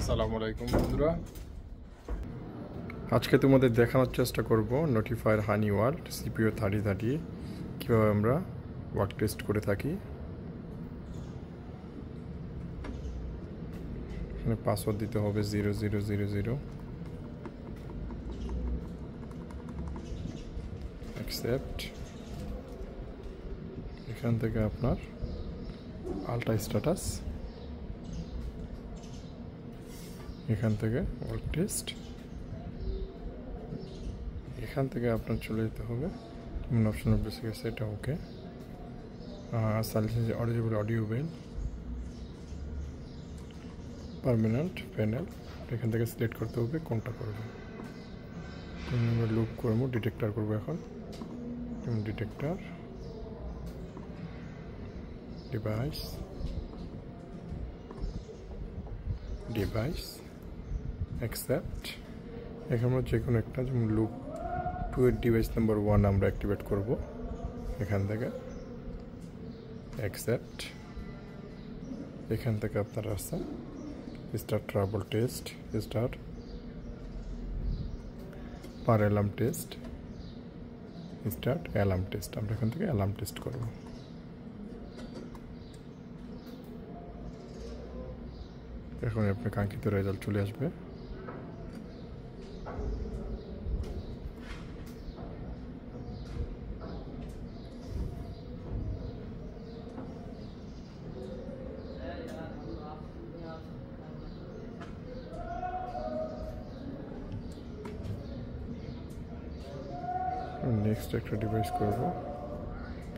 আসসালামু আলাইকুম বন্ধুরা, আজকে তোমাদের দেখানোর চেষ্টা করব নোটিফায়ার হানি ওয়ার্ল্ড সিপিইউ 3030 কীভাবে আমরা ওয়ার্ক টেস্ট করে থাকি। এখানে পাসওয়ার্ড দিতে হবে 0000, অ্যাকসেপ্ট। এখান থেকে আপনার আল্টা স্ট্যাটাস, এখান থেকে ওয়ার্ক টেস্ট, এখান থেকে আপনার চলে যেতে হবে অপশন বেসিক আছে, এটা okay. Silence audio bell, permanent panel, এখান থেকে সিলেক্ট করতে হবে কোনটা করবো। আমরা লুপ করবো, ডিটেক্টর করবো এখন। Detector, device, accept. এখানে আমরা যে কোনো একটা, যেমন লুপ 2 এর ডিভাইস নাম্বার 1 আমরা অ্যাক্টিভেট করব। এখান থেকে অ্যাকসেপ্ট। এখান থেকে আপনার আছে start trouble test, start per alarm test, start alarm test. আমরা এখান থেকে অ্যালার্ম টেস্ট করব। এখন আপনার কাঙ্ক্ষিত রেজাল্ট চলে আসবে। নেক্সট একটা ডিভাইস করব।